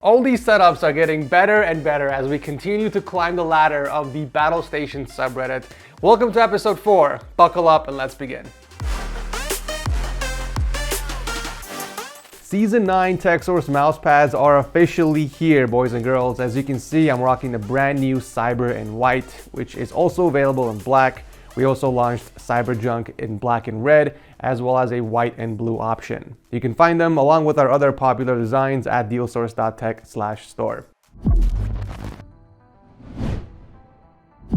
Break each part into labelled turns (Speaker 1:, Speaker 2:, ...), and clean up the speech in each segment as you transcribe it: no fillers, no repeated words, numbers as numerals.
Speaker 1: All these setups are getting better and better as we continue to climb the ladder of the Battlestations subreddit. Welcome to episode 4. Buckle up and let's begin. Season 9 TechSource mousepads are officially here, boys and girls. As you can see, I'm rocking the brand new Cyber in white, which is also available in black. We also launched Cyberjunk in black and red, as well as a white and blue option. You can find them along with our other popular designs at dealsource.tech/store.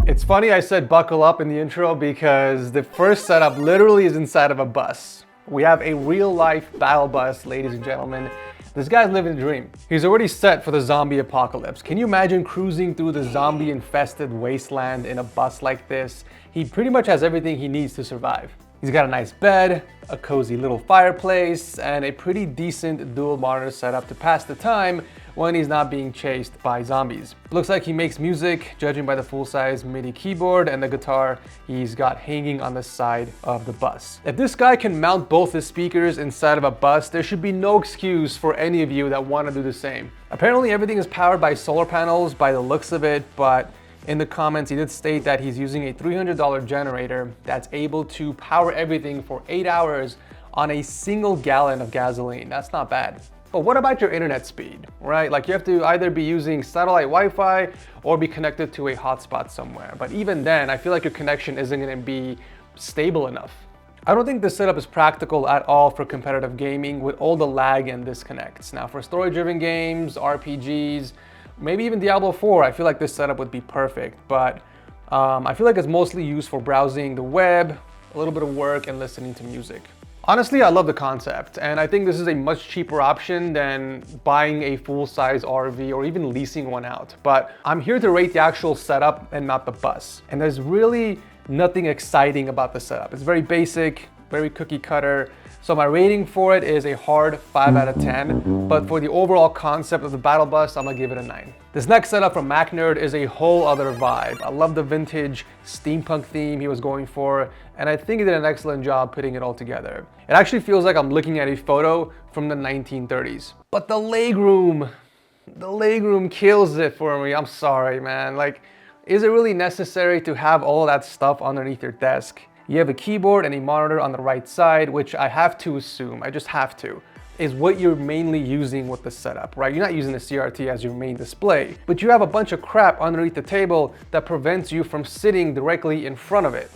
Speaker 1: It's funny I said buckle up in the intro because the first setup literally is inside of a bus. We have a real-life battle bus, ladies and gentlemen. This guy's living the dream. He's already set for the zombie apocalypse. Can you imagine cruising through the zombie-infested wasteland in a bus like this? He pretty much has everything he needs to survive. He's got a nice bed, a cozy little fireplace, and a pretty decent dual monitor setup to pass the time when he's not being chased by zombies. Looks like he makes music, judging by the full-size MIDI keyboard and the guitar he's got hanging on the side of the bus. If this guy can mount both his speakers inside of a bus, there should be no excuse for any of you that want to do the same. Apparently everything is powered by solar panels by the looks of it, but in the comments, he did state that he's using a $300 generator that's able to power everything for 8 hours on a single gallon of gasoline. That's not bad. But what about your internet speed, right? Like you have to either be using satellite Wi-Fi or be connected to a hotspot somewhere. But even then, I feel like your connection isn't gonna be stable enough. I don't think this setup is practical at all for competitive gaming with all the lag and disconnects. Now for story-driven games, RPGs, maybe even Diablo 4, I feel like this setup would be perfect, but I feel like it's mostly used for browsing the web, a little bit of work, and listening to music. Honestly, I love the concept, and I think this is a much cheaper option than buying a full-size RV or even leasing one out. But I'm here to rate the actual setup and not the bus. And there's really nothing exciting about the setup. It's very basic, very cookie cutter. So my rating for it is a hard 5 out of 10, but for the overall concept of the battle bus, I'm gonna give it a 9. This next setup from MacNerd is a whole other vibe. I love the vintage steampunk theme he was going for, and I think he did an excellent job putting it all together. It actually feels like I'm looking at a photo from the 1930s. But the legroom kills it for me. I'm sorry, man. Like, is it really necessary to have all that stuff underneath your desk? You have a keyboard and a monitor on the right side, which I have to assume, I just have to, is what you're mainly using with the setup, right? You're not using the CRT as your main display, but you have a bunch of crap underneath the table that prevents you from sitting directly in front of it.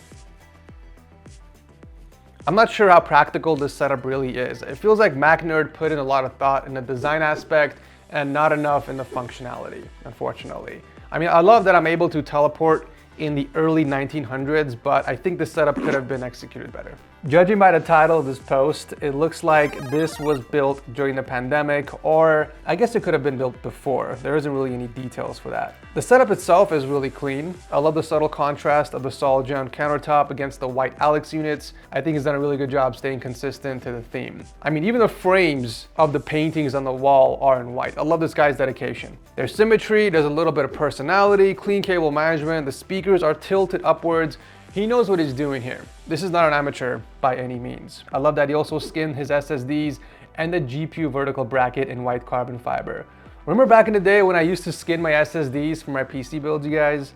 Speaker 1: I'm not sure how practical this setup really is. It feels like MacNerd put in a lot of thought in the design aspect and not enough in the functionality, unfortunately. I mean, I love that I'm able to teleport in the early 1900s, but I think this setup could have been executed better. Judging by the title of this post, it looks like this was built during the pandemic, or I guess it could have been built before. There isn't really any details for that. The setup itself is really clean. I love the subtle contrast of the solid gem countertop against the white Alex units. I think he's done a really good job staying consistent to the theme. I mean, even the frames of the paintings on the wall are in white. I love this guy's dedication. There's symmetry, there's a little bit of personality, clean cable management, the speakers are tilted upwards. He knows what he's doing here. This is not an amateur by any means. I love that he also skinned his SSDs and the GPU vertical bracket in white carbon fiber. Remember back in the day when I used to skin my SSDs for my PC builds, you guys?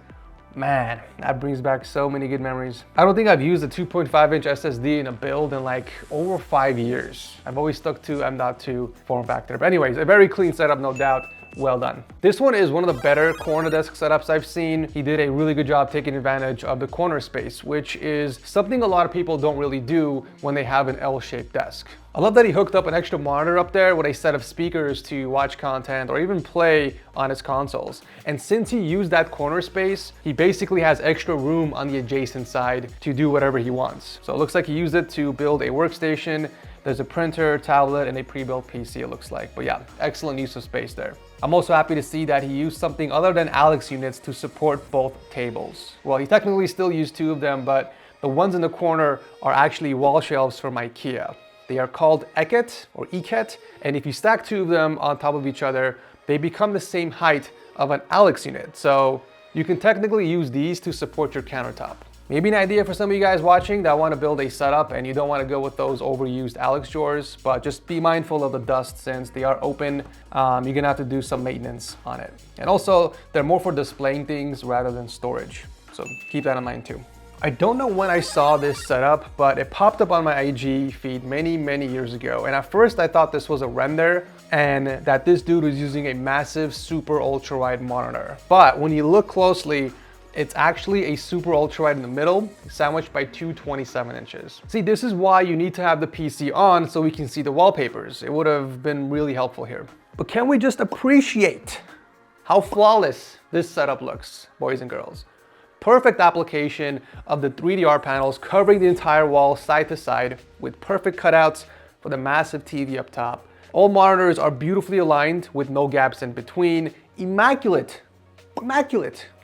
Speaker 1: Man, that brings back so many good memories. I don't think I've used a 2.5-inch SSD in a build in like over 5 years. I've always stuck to M.2 form factor. But anyways, a very clean setup, no doubt. Well done. This one is one of the better corner desk setups I've seen. He did a really good job taking advantage of the corner space, which is something a lot of people don't really do when they have an L-shaped desk. I love that he hooked up an extra monitor up there with a set of speakers to watch content or even play on his consoles. And since he used that corner space, he basically has extra room on the adjacent side to do whatever he wants. So it looks like he used it to build a workstation. There's a printer, tablet, and a pre-built PC, it looks like. But yeah, excellent use of space there. I'm also happy to see that he used something other than Alex units to support both tables. Well, he technically still used 2 of them, but the ones in the corner are actually wall shelves from IKEA. They are called Eket or Eket, and if you stack 2 of them on top of each other, they become the same height of an Alex unit. So you can technically use these to support your countertop. Maybe an idea for some of you guys watching that want to build a setup and you don't want to go with those overused Alex drawers, but just be mindful of the dust since they are open. You're gonna have to do some maintenance on it. And also, they're more for displaying things rather than storage. So keep that in mind too. I don't know when I saw this setup, but it popped up on my IG feed many years ago. And at first I thought this was a render and that this dude was using a massive super ultra wide monitor. But when you look closely, it's actually a super ultra wide in the middle, sandwiched by two 27 inches. See, this is why you need to have the PC on so we can see the wallpapers. It would have been really helpful here. But can we just appreciate how flawless this setup looks, boys and girls? Perfect application of the 3DR panels covering the entire wall side to side with perfect cutouts for the massive TV up top. All monitors are beautifully aligned with no gaps in between. Immaculate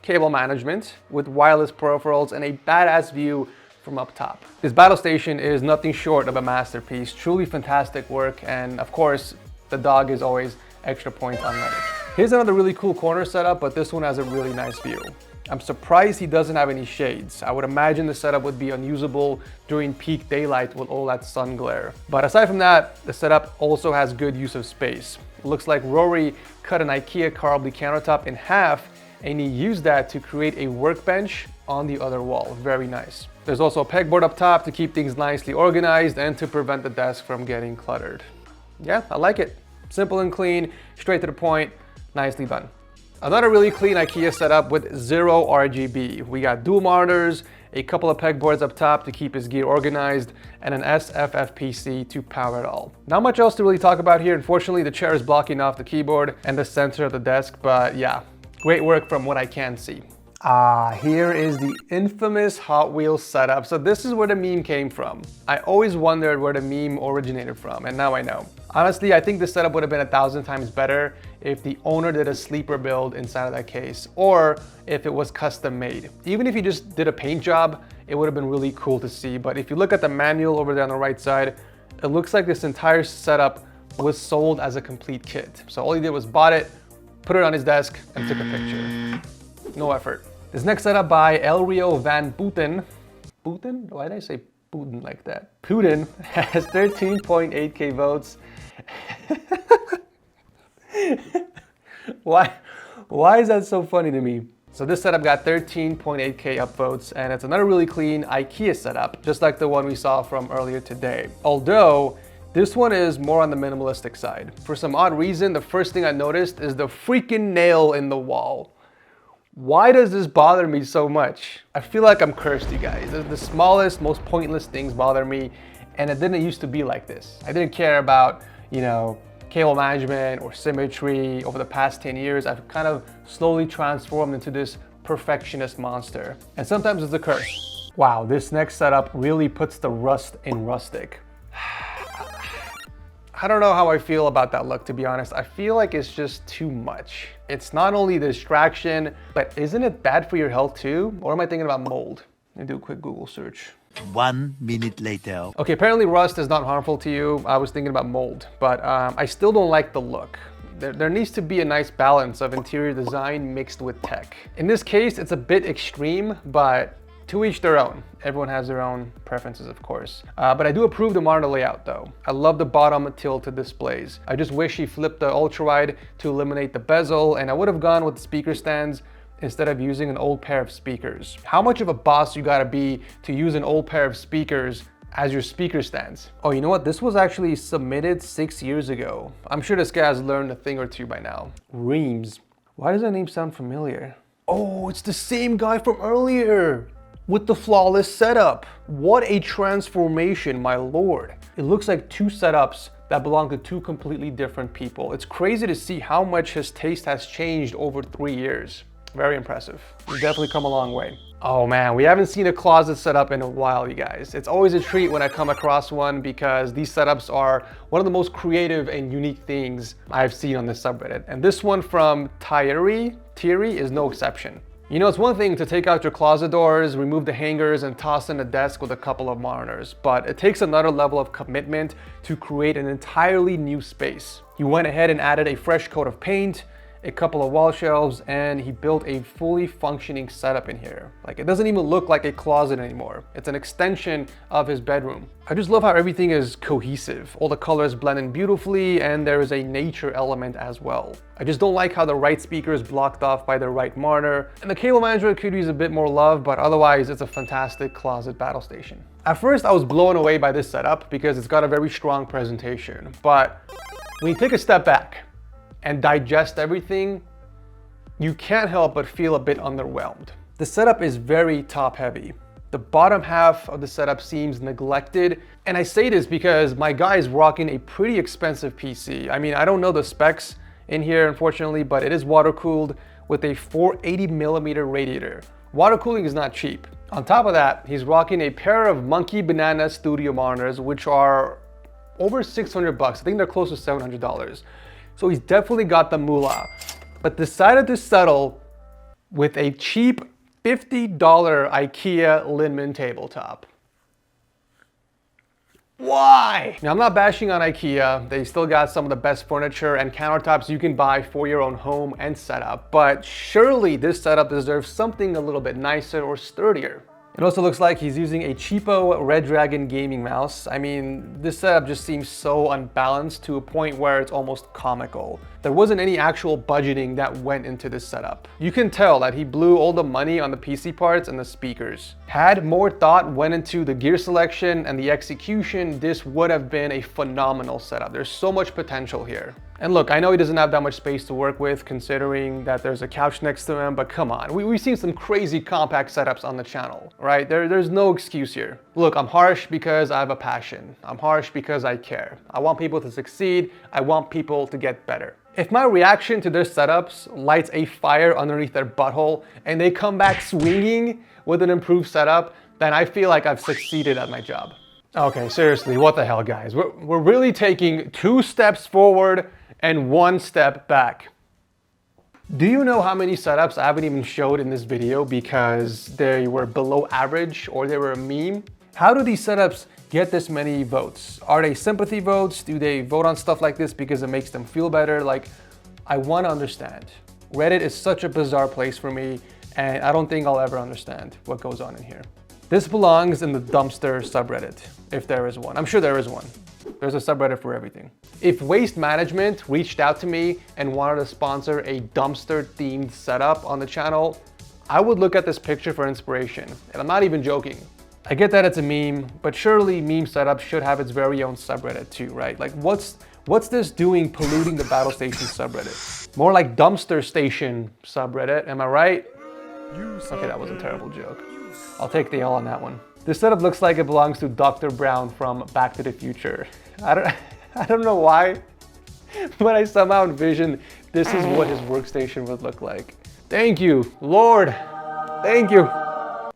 Speaker 1: cable management with wireless peripherals and a badass view from up top. This Battlestation is nothing short of a masterpiece, truly fantastic work, and of course, the dog is always extra points on Reddit. Here's another really cool corner setup, but this one has a really nice view. I'm surprised he doesn't have any shades. I would imagine the setup would be unusable during peak daylight with all that sun glare. But aside from that, the setup also has good use of space. It looks like Rory cut an IKEA Carbly countertop in half and he used that to create a workbench on the other wall. Very nice. There's also a pegboard up top to keep things nicely organized and to prevent the desk from getting cluttered. Yeah, I like it. Simple and clean, straight to the point, nicely done. Another really clean IKEA setup with zero RGB. We got dual monitors, a couple of pegboards up top to keep his gear organized, and an SFF PC to power it all. Not much else to really talk about here. Unfortunately, the chair is blocking off the keyboard and the center of the desk, but yeah, great work from what I can see. Here is the infamous Hot Wheels setup. So this is where the meme came from. I always wondered where the meme originated from, and now I know. Honestly, I think this setup would have been 1,000 times better if the owner did a sleeper build inside of that case, or if it was custom made. Even if you just did a paint job, it would have been really cool to see. But if you look at the manual over there on the right side, it looks like this entire setup was sold as a complete kit. So all he did was bought it, put it on his desk, and took a picture. No effort. This next setup by Elrio Van Booten. Booten? Why did I say Putin like that? Putin has 13.8K votes. Why is that so funny to me? So this setup got 13.8K upvotes, and it's another really clean IKEA setup, just like the one we saw from earlier today. Although, this one is more on the minimalistic side. For some odd reason, the first thing I noticed is the freaking nail in the wall. Why does this bother me so much? I feel like I'm cursed, you guys. The smallest, most pointless things bother me, and it didn't used to be like this. I didn't care about, you know, cable management or symmetry. Over the past 10 years, I've kind of slowly transformed into this perfectionist monster. And sometimes it's a curse. Wow, this next setup really puts the rust in rustic. I don't know how I feel about that look, to be honest. I feel like it's just too much. It's not only the distraction, but isn't it bad for your health too? Or am I thinking about mold? Let me do a quick Google search.
Speaker 2: 1 minute later.
Speaker 1: Okay, apparently rust is not harmful to you. I was thinking about mold, but I still don't like the look. There needs to be a nice balance of interior design mixed with tech. In this case, it's a bit extreme, but to each their own. Everyone has their own preferences, of course. But I do approve the monitor layout though. I love the bottom tilted displays. I just wish he flipped the ultra wide to eliminate the bezel, and I would have gone with the speaker stands instead of using an old pair of speakers. How much of a boss you gotta be to use an old pair of speakers as your speaker stands? Oh, you know what? This was actually submitted 6 years ago. I'm sure this guy has learned a thing or two by now. Reams. Why does that name sound familiar? Oh, it's the same guy from earlier with the flawless setup. What a transformation, my lord. It looks like two setups that belong to two completely different people. It's crazy to see how much his taste has changed over 3 years. Very impressive. He's definitely come a long way. Oh man, we haven't seen a closet setup in a while, you guys. It's always a treat when I come across one because these setups are one of the most creative and unique things I've seen on this subreddit. And this one from Thierry is no exception. You know, it's one thing to take out your closet doors, remove the hangers, and toss in a desk with a couple of monitors, but it takes another level of commitment to create an entirely new space. You went ahead and added a fresh coat of paint, a couple of wall shelves, and he built a fully functioning setup in here. Like, it doesn't even look like a closet anymore. It's an extension of his bedroom. I just love how everything is cohesive. All the colors blend in beautifully, and there is a nature element as well. I just don't like how the right speaker is blocked off by the right monitor, and the cable management could use a bit more love, but otherwise it's a fantastic closet battle station. At first I was blown away by this setup because it's got a very strong presentation, but when you take a step back and digest everything, you can't help but feel a bit underwhelmed. The setup is very top heavy. The bottom half of the setup seems neglected, and I say this because my guy is rocking a pretty expensive PC. I mean, I don't know the specs in here, unfortunately, but it is water cooled with a 480mm radiator. Water cooling is not cheap. On top of that, he's rocking a pair of Monkey Banana Studio monitors, which are over 600 bucks. I think they're close to $700. So he's definitely got the moolah, but decided to settle with a cheap $50 IKEA Linman tabletop. Why? Now, I'm not bashing on IKEA. They still got some of the best furniture and countertops you can buy for your own home and setup, but surely this setup deserves something a little bit nicer or sturdier. It also looks like he's using a cheapo Red Dragon gaming mouse. I mean, this setup just seems so unbalanced to a point where it's almost comical. There wasn't any actual budgeting that went into this setup. You can tell that he blew all the money on the PC parts and the speakers. Had more thought went into the gear selection and the execution, this would have been a phenomenal setup. There's so much potential here. And look, I know he doesn't have that much space to work with considering that there's a couch next to him, but come on, we've seen some crazy compact setups on the channel, right? There's no excuse here. Look, I'm harsh because I have a passion. I'm harsh because I care. I want people to succeed. I want people to get better. If my reaction to their setups lights a fire underneath their butthole and they come back swinging with an improved setup, then I feel like I've succeeded at my job. Okay, seriously, what the hell, guys? We're really taking 2 steps forward and 1 step back. Do you know how many setups I haven't even showed in this video because they were below average or they were a meme? How do these setups get this many votes? Are they sympathy votes? Do they vote on stuff like this because it makes them feel better? Like, I want to understand. Reddit is such a bizarre place for me, and I don't think I'll ever understand what goes on in here. This belongs in the dumpster subreddit, if there is one. I'm sure there is one. There's a subreddit for everything. If Waste Management reached out to me and wanted to sponsor a dumpster-themed setup on the channel, I would look at this picture for inspiration, and I'm not even joking. I get that it's a meme, but surely meme setup should have its very own subreddit too, right? Like, what's this doing polluting the Battlestations subreddit? More like dumpster station subreddit, am I right? Okay, that was a terrible joke. I'll take the L on that one. This setup looks like it belongs to Dr. Brown from Back to the Future. I don't know why, but I somehow envisioned this is what his workstation would look like. Thank you, Lord. Thank you.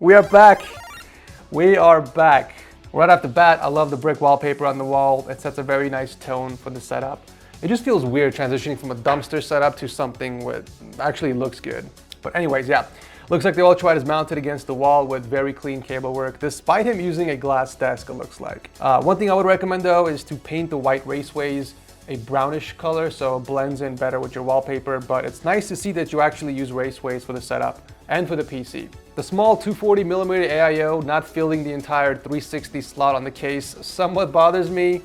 Speaker 1: We are back. We are back. Right off the bat, I love the brick wallpaper on the wall. It sets a very nice tone for the setup. It just feels weird transitioning from a dumpster setup to something with actually looks good. But anyways, yeah. Looks like the ultralight is mounted against the wall with very clean cable work, despite him using a glass desk, it looks like. One thing I would recommend though is to paint the white raceways a brownish color so it blends in better with your wallpaper, but it's nice to see that you actually use raceways for the setup and for the PC. The small 240mm AIO not filling the entire 360 slot on the case somewhat bothers me,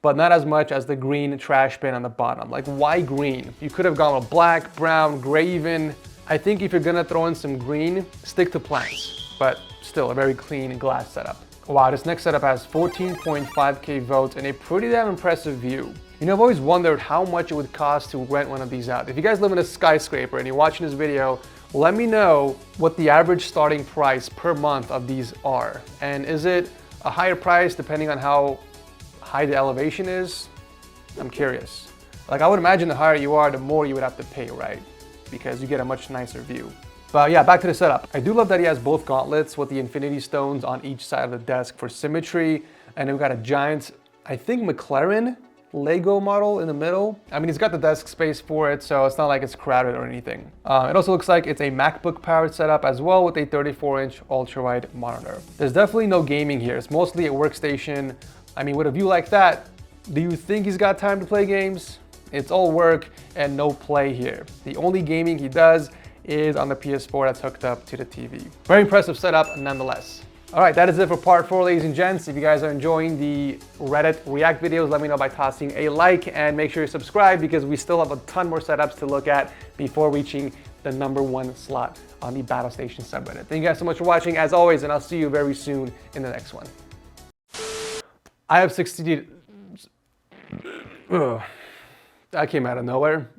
Speaker 1: but not as much as the green trash bin on the bottom. Like, why green? You could have gone with black, brown, gray even. I think if you're gonna throw in some green, stick to planks, but still a very clean glass setup. Wow, this next setup has 14.5K votes and a pretty damn impressive view. You know, I've always wondered how much it would cost to rent one of these out. If you guys live in a skyscraper and you're watching this video, let me know what the average starting price per month of these are. And is it a higher price depending on how high the elevation is? I'm curious. Like, I would imagine the higher you are, the more you would have to pay, right? Because you get a much nicer view. But yeah, back to the setup. I do love that he has both gauntlets with the infinity stones on each side of the desk for symmetry. And then we've got a giant, I think McLaren Lego model in the middle. I mean, he's got the desk space for it, so it's not like it's crowded or anything. It also looks like it's a MacBook powered setup as well with a 34-inch ultra-wide monitor. There's definitely no gaming here. It's mostly a workstation. I mean, with a view like that, do you think he's got time to play games? It's all work and no play here. The only gaming he does is on the PS4 that's hooked up to the TV. Very impressive setup nonetheless. All right, that is it for part 4, ladies and gents. If you guys are enjoying the Reddit React videos, let me know by tossing a like, and make sure you subscribe because we still have a ton more setups to look at before reaching the #1 slot on the Battlestations subreddit. Thank you guys so much for watching as always, and I'll see you very soon in the next one. I have 60. That came out of nowhere.